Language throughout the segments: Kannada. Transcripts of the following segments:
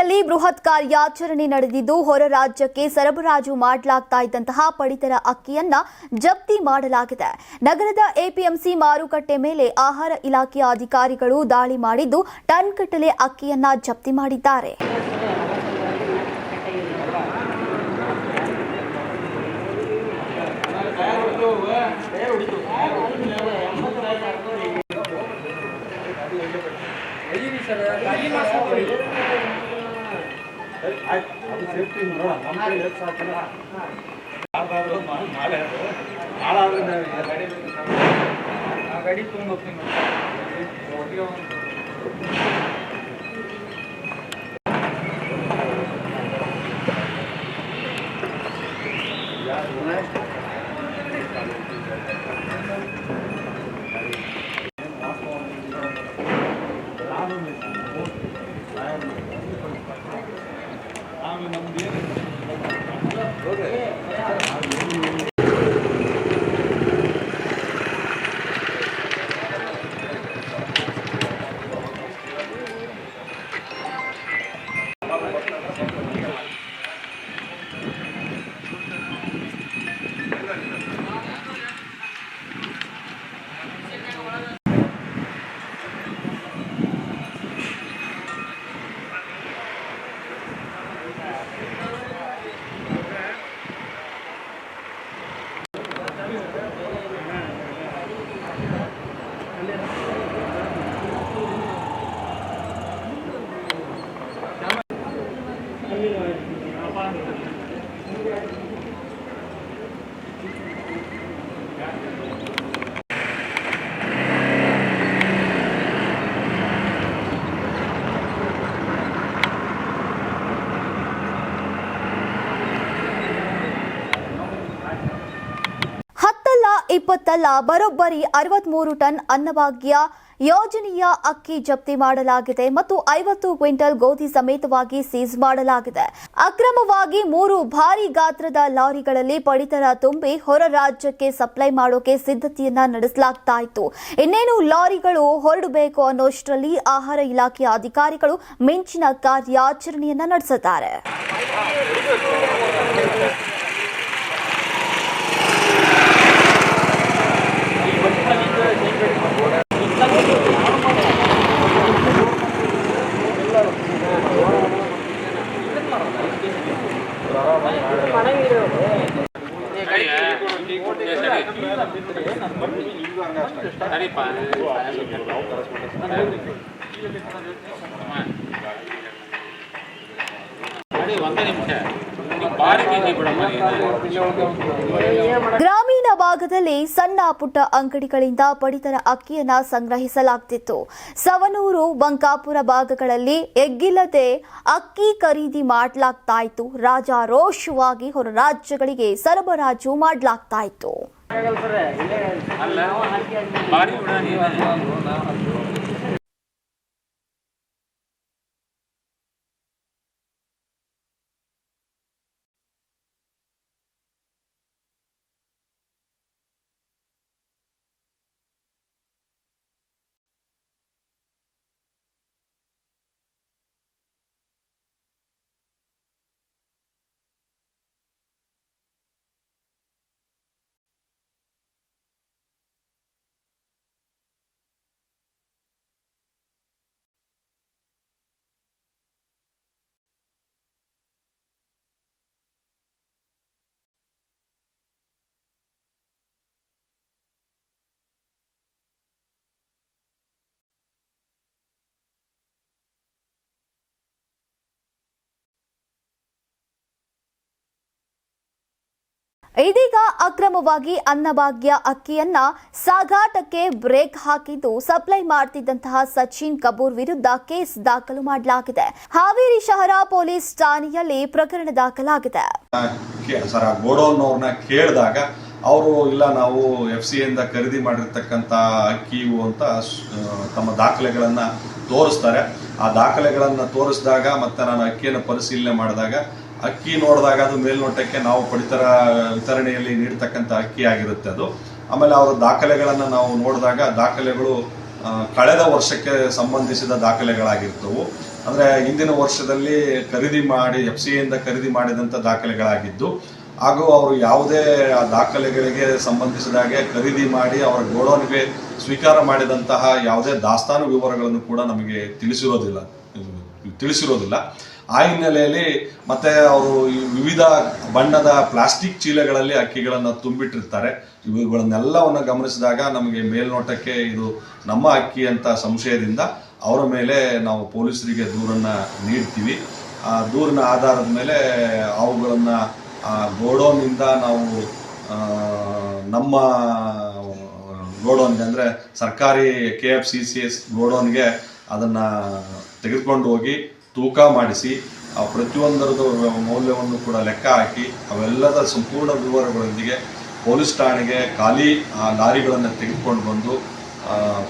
ಬೆಳಗಾವಿಯಲ್ಲಿ ಬೃಹತ್ ಕಾರ್ಯಾಚರಣೆ ನಡೆದಿದ್ದು ಹೊರ ರಾಜ್ಯಕ್ಕೆ ಸರಬರಾಜು ಮಾಡಲಾಗ್ತಾ ಇದ್ದಂತಹ ಪಡಿತರ ಅಕ್ಕಿಯನ್ನ ಜಪ್ತಿ ಮಾಡಲಾಗಿದೆ. ನಗರದ ಎಪಿಎಂಸಿ ಮಾರುಕಟ್ಟೆ ಮೇಲೆ ಆಹಾರ ಇಲಾಖೆಯ ಅಧಿಕಾರಿಗಳು ದಾಳಿ ಮಾಡಿದ್ದು ಟನ್ ಗಟ್ಟಲೆ ಅಕ್ಕಿಯನ್ನ ಜಪ್ತಿ ಮಾಡಿದ್ದಾರೆ. ಇಪ್ಪತ್ತಲ್ಲ ಬರೋಬ್ಬರಿ 63 ಟನ್ ಅನ್ನಭಾಗ್ಯ ಯೋಜನೆಯ ಅಕ್ಕಿ ಜಪ್ತಿ ಮಾಡಲಾಗಿದೆ ಮತ್ತು 50 ಕ್ವಿಂಟಲ್ ಗೋಧಿ ಸಮೇತವಾಗಿ ಸೀಸ್ ಮಾಡಲಾಗಿದೆ. ಅಕ್ರಮವಾಗಿ 3 ಭಾರಿ ಗಾತ್ರದ ಲಾರಿಗಳಲ್ಲಿ ಪಡಿತರ ತುಂಬಿ ಹೊರ ರಾಜ್ಯಕ್ಕೆ ಸಪ್ಲೈ ಮಾಡೋಕೆ ಸಿದ್ಧತೆಯನ್ನ ನಡೆಸಲಾಗ್ತಾ ಇತ್ತು. ಇನ್ನೇನು ಲಾರಿಗಳು ಹೊರಡಬೇಕು ಅನ್ನೋಷ್ಟರಲ್ಲಿ ಆಹಾರ ಇಲಾಖೆಯ ಅಧಿಕಾರಿಗಳು ಮಿಂಚಿನ ಕಾರ್ಯಾಚರಣೆಯನ್ನ ನಡೆಸಿದ್ದಾರೆ. ಗ್ರಾಮೀಣ ಭಾಗದಲ್ಲಿ ಸಣ್ಣ ಪುಟ್ಟ ಅಂಗಡಿಗಳಿಂದ ಪಡಿತರ ಅಕ್ಕಿಯನ್ನ ಸಂಗ್ರಹಿಸಲಾಗುತ್ತಿತ್ತು. ಸವನೂರು, ಬಂಕಾಪುರ ಭಾಗಗಳಲ್ಲಿ ಎಗ್ಗಿಲ್ಲದೆ ಅಕ್ಕಿ ಖರೀದಿ ಮಾಡಲಾಗ್ತಾ ಇತ್ತು. ರಾಜಾರೋಷವಾಗಿ ಹೊರ ರಾಜ್ಯಗಳಿಗೆ ಸರಬರಾಜು ಮಾಡಲಾಗ್ತಾ ಇತ್ತು. ಇದೀಗ ಅಕ್ರಮವಾಗಿ ಅನ್ನಭಾಗ್ಯ ಅಕ್ಕಿಯನ್ನ ಸಾಗಾಟಕ್ಕೆ ಬ್ರೇಕ್ ಹಾಕಿದ್ದು ಸಪ್ಲೈ ಮಾಡ್ತಿದ್ದಂತಹ ಸಚಿನ್ ಕಪೂರ್ ವಿರುದ್ಧ ಕೇಸ್ ದಾಖಲು ಮಾಡಲಾಗಿದೆ. ಹಾವೇರಿ ಶಹರ ಪೊಲೀಸ್ ಠಾಣೆಯಲ್ಲಿ ಪ್ರಕರಣ ದಾಖಲಾಗಿದೆ. ಗೋಡೌನ್ ಅವ್ರನ್ನ ಕೇಳಿದಾಗ ಅವರು ಇಲ್ಲ ನಾವು FC ಇಂದ ಖರೀದಿ ಮಾಡಿರ್ತಕ್ಕಂಥ ಅಕ್ಕಿ ಅಂತ ತಮ್ಮ ದಾಖಲೆಗಳನ್ನ ತೋರಿಸ್ತಾರೆ. ಆ ದಾಖಲೆಗಳನ್ನ ತೋರಿಸಿದಾಗ ಮತ್ತೆ ನಾನು ಅಕ್ಕಿಯನ್ನು ಪರಿಶೀಲನೆ ಮಾಡಿದಾಗ ಅಕ್ಕಿ ನೋಡಿದಾಗ ಅದು ಮೇಲ್ನೋಟಕ್ಕೆ ನಾವು ಪಡಿತರ ವಿತರಣೆಯಲ್ಲಿ ನೀಡತಕ್ಕಂಥ ಅಕ್ಕಿ ಆಗಿರುತ್ತೆ ಅದು. ಆಮೇಲೆ ಅವರ ದಾಖಲೆಗಳನ್ನು ನಾವು ನೋಡಿದಾಗ ದಾಖಲೆಗಳು ಕಳೆದ ವರ್ಷಕ್ಕೆ ಸಂಬಂಧಿಸಿದ ದಾಖಲೆಗಳಾಗಿರ್ತವು. ಅಂದರೆ ಹಿಂದಿನ ವರ್ಷದಲ್ಲಿ ಖರೀದಿ ಮಾಡಿ FCA ಇಂದ ಖರೀದಿ ಮಾಡಿದಂಥ ದಾಖಲೆಗಳಾಗಿದ್ದು, ಹಾಗೂ ಅವರು ಯಾವುದೇ ಆ ದಾಖಲೆಗಳಿಗೆ ಸಂಬಂಧಿಸಿದ ಹಾಗೆ ಖರೀದಿ ಮಾಡಿ ಅವರ ಗೋಡೌನ್ಗೆ ಸ್ವೀಕಾರ ಮಾಡಿದಂತಹ ಯಾವುದೇ ದಾಸ್ತಾನು ವಿವರಗಳನ್ನು ಕೂಡ ನಮಗೆ ತಿಳಿಸಿರೋದಿಲ್ಲ. ಆ ಹಿನ್ನೆಲೆಯಲ್ಲಿ ಮತ್ತೆ ಅವರು ವಿವಿಧ ಬಣ್ಣದ ಪ್ಲಾಸ್ಟಿಕ್ ಚೀಲಗಳಲ್ಲಿ ಅಕ್ಕಿಗಳನ್ನು ತುಂಬಿಟ್ಟಿರ್ತಾರೆ. ಇವುಗಳನ್ನೆಲ್ಲವನ್ನು ಗಮನಿಸಿದಾಗ ನಮಗೆ ಮೇಲ್ನೋಟಕ್ಕೆ ಇದು ನಮ್ಮ ಅಕ್ಕಿ ಅಂತ ಸಂಶಯದಿಂದ ಅವರ ಮೇಲೆ ನಾವು ಪೊಲೀಸರಿಗೆ ದೂರನ್ನು ನೀಡ್ತೀವಿ. ಆ ದೂರಿನ ಆಧಾರದ ಮೇಲೆ ಅವುಗಳನ್ನು ಗೋಡೌನ್ನಿಂದ ನಾವು ನಮ್ಮ ಗೋಡೌನ್ಗೆ, ಅಂದರೆ ಸರ್ಕಾರಿ KFCCS ಗೋಡೌನ್ಗೆ ಅದನ್ನು ತೆಗೆದುಕೊಂಡು ಹೋಗಿ ತೂಕ ಮಾಡಿಸಿ ಪ್ರತಿಯೊಂದರದ್ದು ಮೌಲ್ಯವನ್ನು ಕೂಡ ಲೆಕ್ಕ ಹಾಕಿ ಅವೆಲ್ಲದ ಸಂಪೂರ್ಣ ವಿವರಗಳೊಂದಿಗೆ ಪೊಲೀಸ್ ಠಾಣೆಗೆ ಖಾಲಿ ಆ ಲಾರಿಗಳನ್ನು ತೆಗೆದುಕೊಂಡು ಬಂದು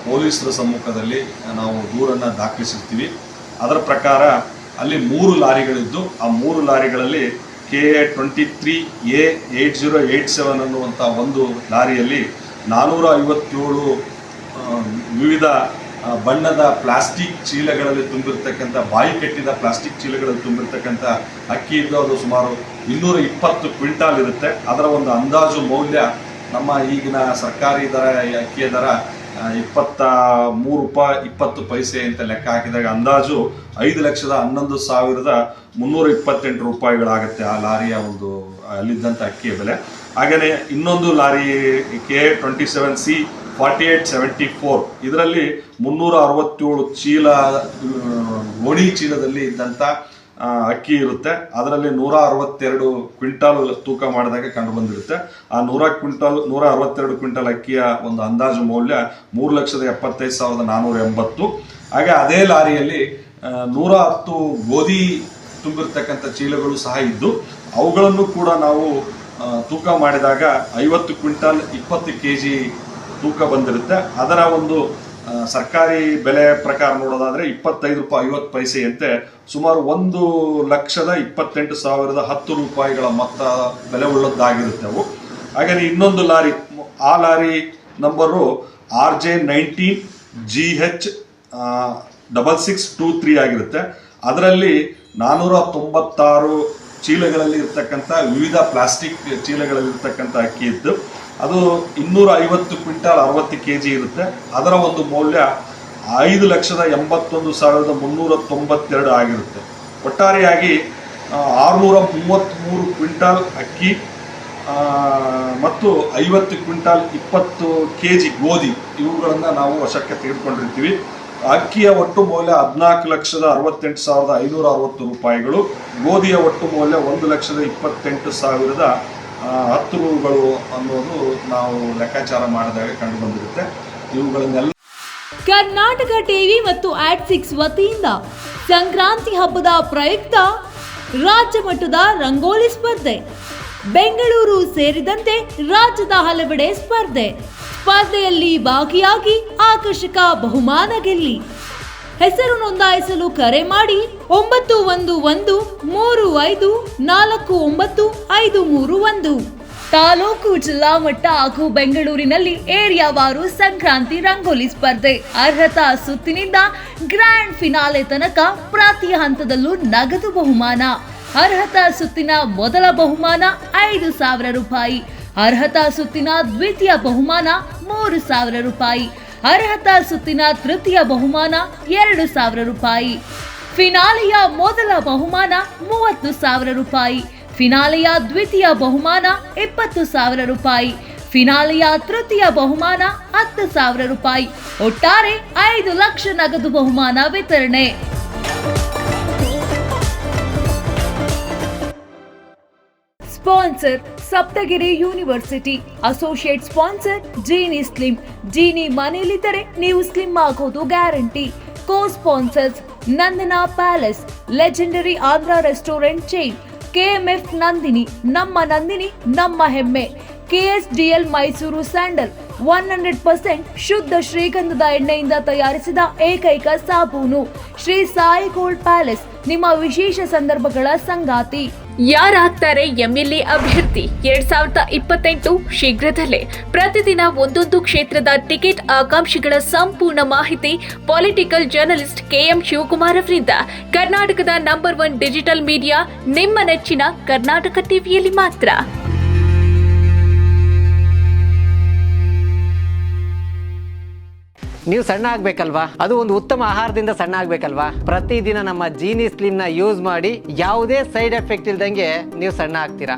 ಪೊಲೀಸರ ಸಮ್ಮುಖದಲ್ಲಿ ನಾವು ದೂರನ್ನು ದಾಖಲಿಸಿರ್ತೀವಿ. ಅದರ ಪ್ರಕಾರ ಅಲ್ಲಿ 3 ಲಾರಿಗಳಿದ್ದು, ಆ 3 ಲಾರಿಗಳಲ್ಲಿ KA 23A 8087 ಅನ್ನುವಂಥ ಒಂದು ಲಾರಿಯಲ್ಲಿ 457 ವಿವಿಧ ಬಣ್ಣದ ಪ್ಲಾಸ್ಟಿಕ್ ಚೀಲಗಳಲ್ಲಿ ತುಂಬಿರ್ತಕ್ಕಂಥ, ಬಾಯಿ ಕಟ್ಟಿದ ಪ್ಲಾಸ್ಟಿಕ್ ಚೀಲಗಳಲ್ಲಿ ತುಂಬಿರ್ತಕ್ಕಂಥ ಅಕ್ಕಿ ಇದ್ದು ಅದು ಸುಮಾರು 220 ಕ್ವಿಂಟಾಲ್ ಇರುತ್ತೆ. ಅದರ ಒಂದು ಅಂದಾಜು ಮೌಲ್ಯ ನಮ್ಮ ಈಗಿನ ಸರ್ಕಾರಿ ದರ ಅಕ್ಕಿಯ ದರ 23 ರೂಪಾಯಿ 20 ಪೈಸೆ ಅಂತ ಲೆಕ್ಕ ಹಾಕಿದಾಗ ಅಂದಾಜು 5,11,328 ರೂಪಾಯಿಗಳಾಗುತ್ತೆ ಆ ಲಾರಿಯ ಒಂದು ಅಲ್ಲಿದ್ದಂಥ ಅಕ್ಕಿಯ ಬೆಲೆ. ಹಾಗೆಯೇ ಇನ್ನೊಂದು ಲಾರಿ KA 27C 4874 ಇದರಲ್ಲಿ 367 ಚೀಲ ಗೋಣಿ ಚೀಲದಲ್ಲಿ ಇದ್ದಂಥ ಅಕ್ಕಿ ಇರುತ್ತೆ. ಅದರಲ್ಲಿ 162 ಕ್ವಿಂಟಾಲ್ ತೂಕ ಮಾಡಿದಾಗ ಕಂಡು ಬಂದಿರುತ್ತೆ. ಆ 162 ಕ್ವಿಂಟಾಲ್ ಅಕ್ಕಿಯ ಒಂದು ಅಂದಾಜು ಮೌಲ್ಯ 3,75,480. ಹಾಗೆ ಅದೇ ಲಾರಿಯಲ್ಲಿ 110 ಗೋಧಿ ತುಂಬಿರ್ತಕ್ಕಂಥ ಚೀಲಗಳು ಸಹ ಇದ್ದು, ಅವುಗಳನ್ನು ಕೂಡ ನಾವು ತೂಕ ಮಾಡಿದಾಗ 50 ಕ್ವಿಂಟಾಲ್ 20 kg ತೂಕ ಬಂದಿರುತ್ತೆ. ಅದರ ಒಂದು ಸರ್ಕಾರಿ ಬೆಲೆ ಪ್ರಕಾರ ನೋಡೋದಾದ್ರೆ 25 ರೂಪಾಯಿ 50 ಪೈಸೆಯಂತೆ ಸುಮಾರು 1,28,10 ರೂಪಾಯಿಗಳ ಮೊತ್ತ ಬೆಲೆ ಉಳ್ಳದ್ದಾಗಿರುತ್ತೆ ಅವು. ಹಾಗೆ ಇನ್ನೊಂದು ಲಾರಿ, ಆ ಲಾರಿ ನಂಬರು RJ 19GH 6623 ಆಗಿರುತ್ತೆ. ಅದರಲ್ಲಿ 496 ಚೀಲಗಳಲ್ಲಿ ಇರ್ತಕ್ಕಂಥ ವಿವಿಧ ಪ್ಲಾಸ್ಟಿಕ್ ಚೀಲಗಳಲ್ಲಿ ಇರ್ತಕ್ಕಂಥ ಅಕ್ಕಿ ಇದ್ದು, ಅದು 250 ಕ್ವಿಂಟಾಲ್ 60 kg ಇರುತ್ತೆ. ಅದರ ಒಂದು ಮೌಲ್ಯ 5,81,392 ಆಗಿರುತ್ತೆ. ಒಟ್ಟಾರೆಯಾಗಿ 633 ಕ್ವಿಂಟಾಲ್ ಅಕ್ಕಿ ಮತ್ತು 50 ಕ್ವಿಂಟಾಲ್ 20 kg ಗೋಧಿ ಇವುಗಳನ್ನು ನಾವು ವಶಕ್ಕೆ ತೆಗೆದುಕೊಂಡಿರ್ತೀವಿ. ಅಕ್ಕಿಯ ಒಟ್ಟು ಮೌಲ್ಯ 14,68,560 ರೂಪಾಯಿಗಳು. ಗೋಧಿಯ ಒಟ್ಟು ಮೌಲ್ಯ 1,28,10 ರೂಗಳು ಅನ್ನೋದು ನಾವು ಲೆಕ್ಕಾಚಾರ ಮಾಡಿದಾಗ ಕಂಡು ಬಂದಿರುತ್ತೆ. ಇವುಗಳನ್ನೆಲ್ಲ ಕರ್ನಾಟಕ ಟಿವಿ ಮತ್ತು ಆಡ್6 ವತಿಯಿಂದ ಸಂಕ್ರಾಂತಿ ಹಬ್ಬದ ಪ್ರಯುಕ್ತ ರಾಜ್ಯ ಮಟ್ಟದ ರಂಗೋಲಿ ಸ್ಪರ್ಧೆ, ಬೆಂಗಳೂರು ಸೇರಿದಂತೆ ರಾಜ್ಯದ ಹಲವೆಡೆ ಸ್ಪರ್ಧೆಯಲ್ಲಿ ಭಾಗಿಯಾಗಿ ಆಕರ್ಷಕ ಬಹುಮಾನ ಗೆಲ್ಲಿ. ಹೆಸರು ನೋಂದಾಯಿಸಲು ಕರೆ ಮಾಡಿ 9113549531. ತಾಲೂಕು, ಜಿಲ್ಲಾ ಮಟ್ಟ ಹಾಗೂ ಬೆಂಗಳೂರಿನಲ್ಲಿ ಏರಿಯಾವಾರು ಸಂಕ್ರಾಂತಿ ರಂಗೋಲಿ ಸ್ಪರ್ಧೆ. ಅರ್ಹತಾ ಸುತ್ತಿನಿಂದ ಗ್ರ್ಯಾಂಡ್ ಫಿನಾಲೆ ತನಕ ಪ್ರತಿ ಹಂತದಲ್ಲೂ ನಗದು ಬಹುಮಾನ. ಅರ್ಹತಾ ಸುತ್ತಿನ ಮೊದಲ ಬಹುಮಾನ 5,000 ರೂಪಾಯಿ. ಅರ್ಹತಾ ಸುತ್ತಿನ ದ್ವಿತೀಯ ಬಹುಮಾನ 3,000 ರೂಪಾಯಿ. ಅರ್ಹತಾ ಸುತ್ತಿನ ತೃತೀಯ ಬಹುಮಾನ 2,000 ರೂಪಾಯಿ. ಫಿನಾಲೆಯ ಮೊದಲ ಬಹುಮಾನ 30,000 ರೂಪಾಯಿ. ಫಿನಾಲೆಯ ದ್ವಿತೀಯ ಬಹುಮಾನ 20,000 ರೂಪಾಯಿ. ಫಿನಾಲೆಯ ತೃತೀಯ ಬಹುಮಾನ 10,000 ರೂಪಾಯಿ. ಒಟ್ಟಾರೆ 5 ಲಕ್ಷ ನಗದು ಬಹುಮಾನ ವಿತರಣೆ. Sponsor Saptagiri university. Associate sponsor Jeeni slim. Jeeni ಮನೆಯಲ್ಲಿದ್ದರೆ ನೀವು ಸ್ಲಿಮ್ ಆಗೋದು guarantee. Co sponsors Nandana palace, legendary Andhra restaurant chain, KMF Nandini, ನಮ್ಮ ನಂದಿನಿ ನಮ್ಮ ಹೆಮ್ಮೆ, KSDL ಮೈಸೂರು ಸ್ಯಾಂಡಲ್ 100% ಶುದ್ಧ ಶ್ರೀಗಂಧದ ಎಣ್ಣೆಯಿಂದ ತಯಾರಿಸಿದ ಏಕೈಕ ಸಾಬೂನು. ಶ್ರೀ ಸಾಯಿ ಗೋಲ್ಡ್ ಪ್ಯಾಲೇಸ್ ನಿಮ್ಮ ವಿಶೇಷ ಸಂದರ್ಭಗಳ ಸಂಗಾತಿ. ಯಾರಾಗ್ತಾರೆ ಎಂಎಲ್ಎ ಅಭ್ಯರ್ಥಿ 2028 ಶೀಘ್ರದಲ್ಲೇ. ಪ್ರತಿದಿನ ಒಂದೊಂದು ಕ್ಷೇತ್ರದ ಟಿಕೆಟ್ ಆಕಾಂಕ್ಷಿಗಳ ಸಂಪೂರ್ಣ ಮಾಹಿತಿ ಪೊಲಿಟಿಕಲ್ ಜರ್ನಲಿಸ್ಟ್ ಕೆಎಂ ಶಿವಕುಮಾರ್ ಅವರಿಂದ. ಕರ್ನಾಟಕದ ನಂಬರ್ 1 ಡಿಜಿಟಲ್ ಮೀಡಿಯಾ ನಿಮ್ಮ ನೆಚ್ಚಿನ ಕರ್ನಾಟಕ ಟಿವಿಯಲ್ಲಿ ಮಾತ್ರ. ನೀವು ಸಣ್ಣ ಆಗ್ಬೇಕಲ್ವಾ? ಅದು ಒಂದು ಉತ್ತಮ ಆಹಾರದಿಂದ ಸಣ್ಣ ಆಗ್ಬೇಕಲ್ವಾ? ಪ್ರತಿದಿನ ನಮ್ಮ ಜೀನಿ ಸ್ಲಿಮ್ನ ಯೂಸ್ ಮಾಡಿ ಯಾವುದೇ ಸೈಡ್ ಎಫೆಕ್ಟ್ ಇಲ್ದಂಗೆ ನೀವು ಸಣ್ಣ ಆಗ್ತೀರಾ.